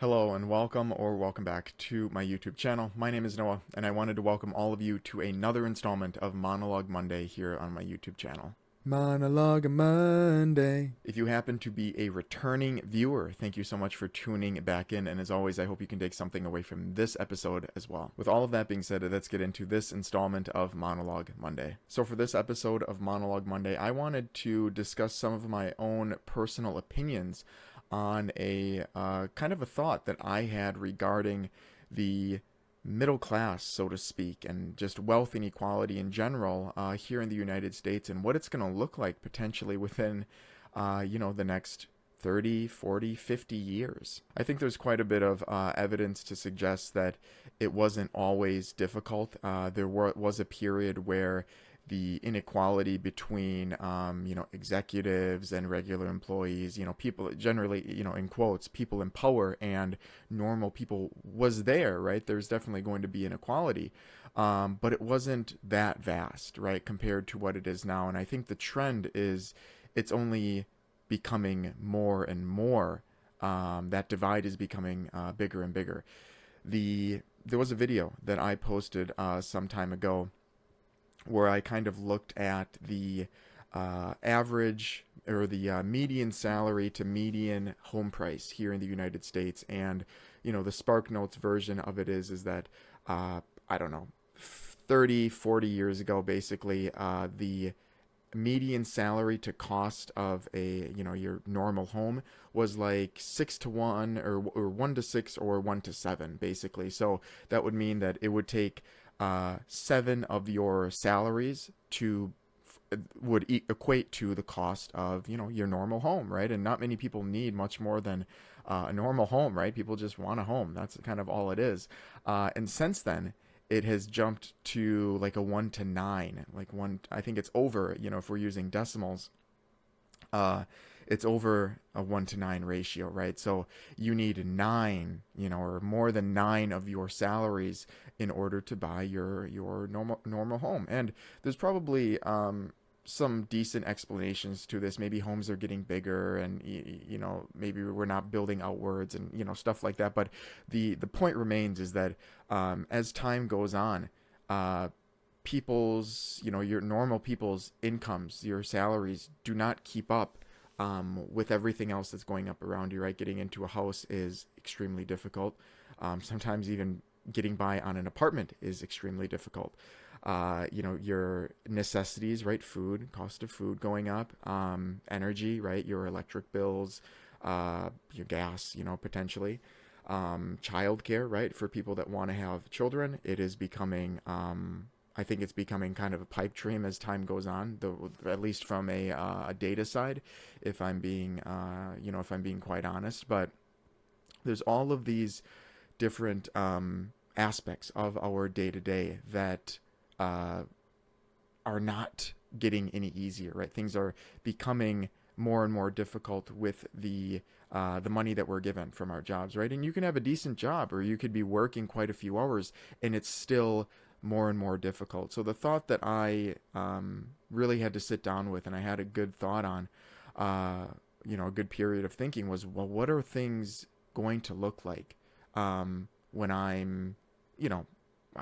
Hello and welcome back to my YouTube channel. My name is Noah and I wanted to welcome all of you to another installment of Monologue Monday here on my YouTube channel. Monologue Monday. If you happen to be a returning viewer, thank you so much for tuning back in, and as always I hope you can take something away from this episode as well. With all of that being said, let's get into this installment of Monologue Monday. So for this episode of Monologue Monday, I wanted to discuss some of my own personal opinions on a kind of a thought that I had regarding the middle class, so to speak, and just wealth inequality in general here in the United States, and what it's going to look like potentially within, the next 30, 40, 50 years. I think there's quite a bit of evidence to suggest that it wasn't always difficult. There was a period where the inequality between, executives and regular employees, people generally, in quotes, people in power and normal people was there, right? There's definitely going to be inequality, but it wasn't that vast, right, compared to what it is now. And I think the trend is it's only becoming more and more, that divide is becoming bigger and bigger. There was a video that I posted some time ago where I kind of looked at the average or the median salary to median home price here in the United States. And, the Spark Notes version of it is that, 30, 40 years ago, basically, the median salary to cost of your normal home was like 6-to-1 or 1-to-6 or 1-to-7, basically. So that would mean that it would take 7 of your salaries would equate to the cost of your normal home, right? And not many people need much more than a normal home, right? People just want a home. That's kind of all it is. And since then, it has jumped to like a 1-to-9, like one. I think it's over. If we're using decimals, it's over a 1-to-9 ratio, right? So you need 9, or more than 9 of your salaries in order to buy your normal home. And there's probably some decent explanations to this. Maybe homes are getting bigger, and maybe we're not building outwards, and stuff like that. But the point remains is that as time goes on, people's your normal people's incomes, your salaries do not keep up with everything else that's going up around you, right? Getting into a house is extremely difficult. Sometimes even getting by on an apartment is extremely difficult. Your necessities, right? Food, cost of food going up, energy, right? Your electric bills, your gas, potentially. Childcare, right? For people that want to have children, it is becoming, I think it's becoming kind of a pipe dream as time goes on, at least from a data side, if I'm being, if I'm being quite honest. But there's all of these different aspects of our day-to-day that are not getting any easier, right? Things are becoming more and more difficult with the money that we're given from our jobs, right? And you can have a decent job, or you could be working quite a few hours, and it's still more and more difficult. So the thought that I really had to sit down with, and I had a good thought on, a good period of thinking, was, well, what are things going to look like when I'm, I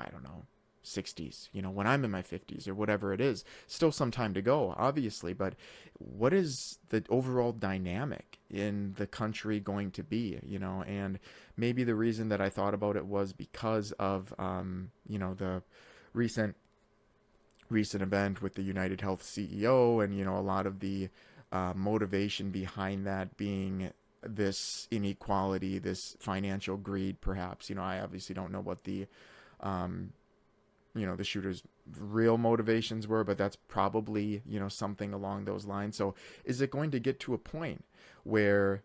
don't know, 60s, when I'm in my 50s or whatever it is. Still some time to go, obviously, but what is the overall dynamic in the country going to be, and maybe the reason that I thought about it was because of, the recent event with the United Health CEO, and, a lot of the motivation behind that being this inequality, this financial greed, perhaps. I obviously don't know what the the shooter's real motivations were, but that's probably, something along those lines. So is it going to get to a point where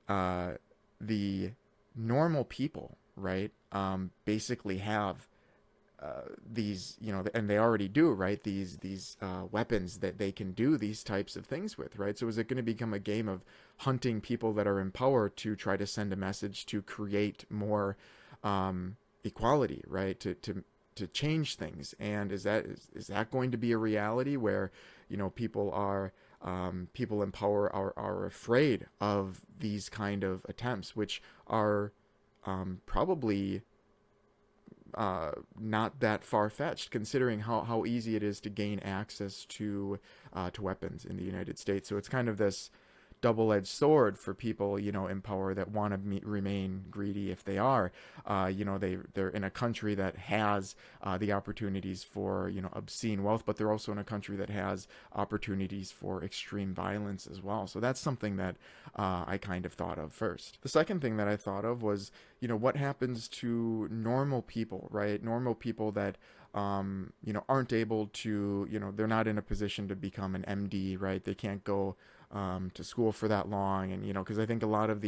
the normal people, right, basically have these, and they already do, right, these weapons that they can do these types of things with, right? So is it going to become a game of hunting people that are in power to try to send a message to create more equality, right? To to change things. And is that going to be a reality where, people are people in power are afraid of these kind of attempts, which are probably not that far fetched, considering how easy it is to gain access to weapons in the United States. So it's kind of this double-edged sword for people, in power that want to remain greedy if they are. They're in a country that has the opportunities for, obscene wealth, but they're also in a country that has opportunities for extreme violence as well. So that's something that I kind of thought of first. The second thing that I thought of was, what happens to normal people, right? Normal people that aren't able to, they're not in a position to become an MD, right? They can't go to school for that long, and because I think a lot of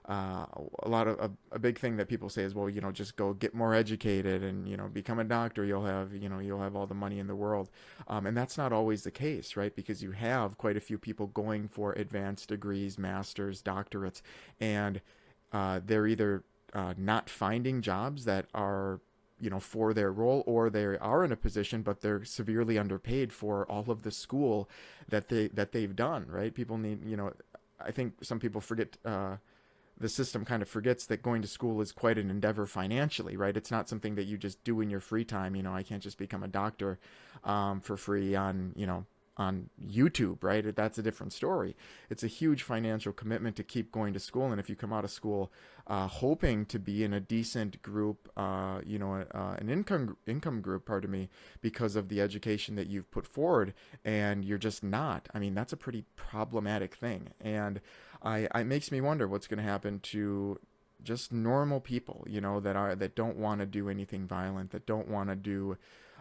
a big thing that people say is, well, just go get more educated and become a doctor. You'll have all the money in the world, and that's not always the case, right? Because you have quite a few people going for advanced degrees, masters, doctorates, and they're either not finding jobs that are for their role, or they are in a position but they're severely underpaid for all of the school that they've done, right? People need, I think some people forget, the system kind of forgets that going to school is quite an endeavor financially, right? It's not something that you just do in your free time. I can't just become a doctor for free on YouTube, right? That's a different story. It's a huge financial commitment to keep going to school, and if you come out of school hoping to be in a decent group, an income group, pardon me, because of the education that you've put forward, and you're just not. I mean, that's a pretty problematic thing, and it makes me wonder what's going to happen to just normal people, that don't want to do anything violent, that don't want to do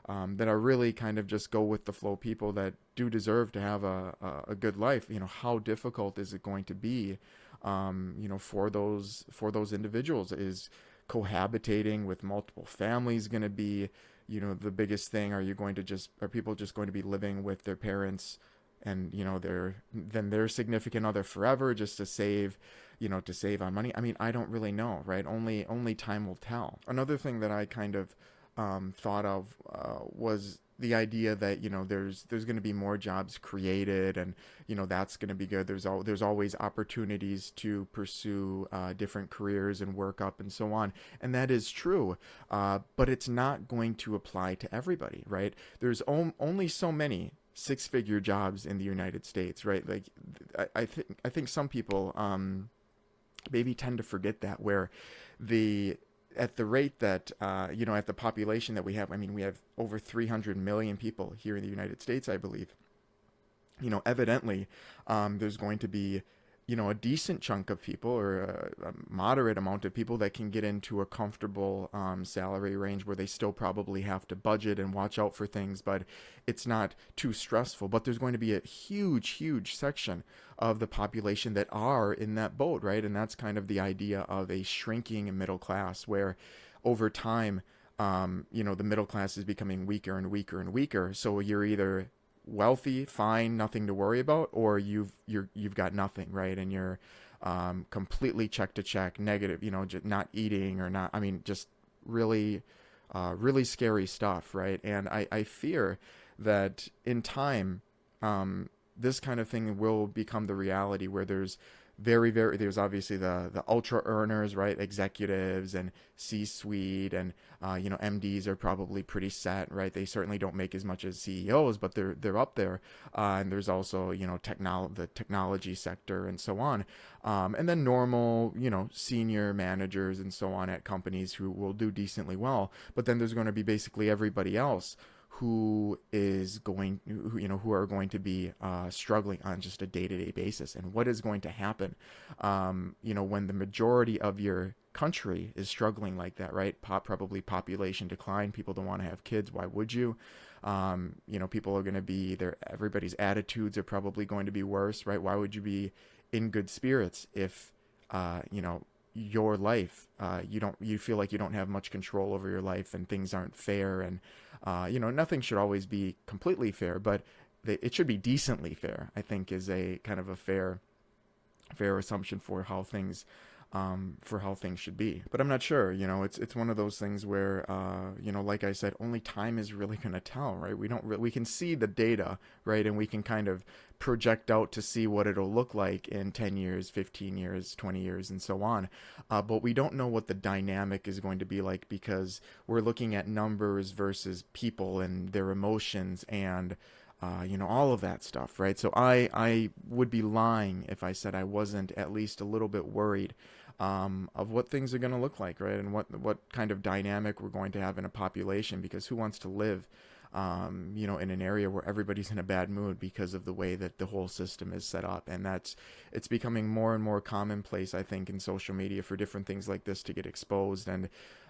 that are really kind of just go with the flow people that do deserve to have a good life. How difficult is it going to be, for those individuals? Is cohabitating with multiple families going to be, the biggest thing? Are people just going to be living with their parents and, their significant other forever, just to save on money? I mean, I don't really know, right? Only time will tell. Another thing that I kind of thought of was the idea that there's going to be more jobs created, and that's going to be good. There's always opportunities to pursue different careers and work up and so on, and that is true. But it's not going to apply to everybody, right? There's only so many six-figure jobs in the United States, right? Like I think some people maybe tend to forget that, where at the rate that, at the population that we have, I mean, we have over 300 million people here in the United States, I believe. Evidently, there's going to be, a decent chunk of people, or a moderate amount of people, that can get into a comfortable salary range where they still probably have to budget and watch out for things, but it's not too stressful. But there's going to be a huge, huge section of the population that are in that boat, right? And that's kind of the idea of a shrinking middle class, where over time, the middle class is becoming weaker and weaker and weaker. So you're either wealthy, fine, nothing to worry about, or you've got nothing, right? And you're completely check to check, negative, just not eating, or not, I mean, just really really scary stuff, right? And I fear that in time, this kind of thing will become the reality, where there's there's obviously the ultra earners, right? Executives and C-suite, and MDs are probably pretty set, right? They certainly don't make as much as CEOs, but they're up there. And there's also the technology sector and so on, and then normal senior managers and so on at companies who will do decently well. But then there's going to be basically everybody else who are going to be struggling on just a day-to-day basis. And what is going to happen, when the majority of your country is struggling like that, right? Probably population decline. People don't want to have kids. Why would you? People are going to be there. Everybody's attitudes are probably going to be worse, right? Why would you be in good spirits if, your life, you feel like you don't have much control over your life, and things aren't fair, and nothing should always be completely fair, but it should be decently fair, I think, is a kind of a fair assumption for how things for how things should be. But I'm not sure. It's one of those things where like I said, only time is really going to tell, right? We can see the data, right, and we can kind of project out to see what it'll look like in 10 years, 15 years, 20 years, and so on. But we don't know what the dynamic is going to be like, because we're looking at numbers versus people and their emotions and all of that stuff, right? So I would be lying if I said I wasn't at least a little bit worried of what things are going to look like, right? And what kind of dynamic we're going to have in a population, because who wants to live, in an area where everybody's in a bad mood because of the way that the whole system is set up. And it's becoming more and more commonplace, I think, in social media for different things like this to get exposed. And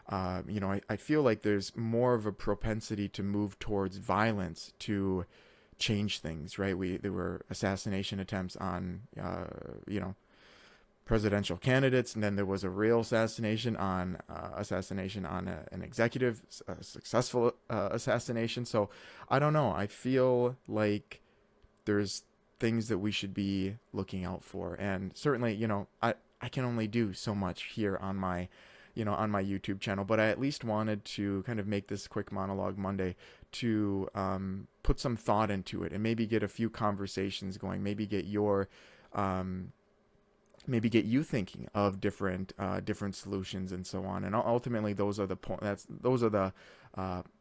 I feel like there's more of a propensity to move towards violence to change things, right? There were assassination attempts on presidential candidates, and then there was a real assassination on an executive, a successful assassination. So I don't know. I feel like there's things that we should be looking out for, and certainly, I can only do so much here on my YouTube channel, but I at least wanted to kind of make this quick monologue Monday to put some thought into it and maybe get a few conversations going, maybe get you thinking of different solutions and so on. And ultimately, those are the point.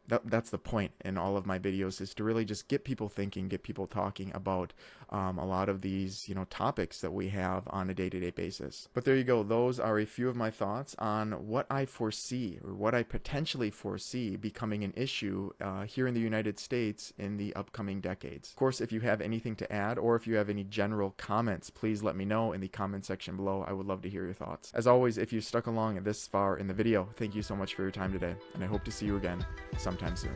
That's the point in all of my videos, is to really just get people thinking, get people talking about a lot of these topics that we have on a day-to-day basis. But there you go. Those are a few of my thoughts on what I foresee, or what I potentially foresee becoming an issue here in the United States in the upcoming decades. Of course, if you have anything to add, or if you have any general comments, please let me know in the comment section below. I would love to hear your thoughts. As always, if you stuck along this far in the video, thank you so much for your time today, and I hope to see you again sometime soon.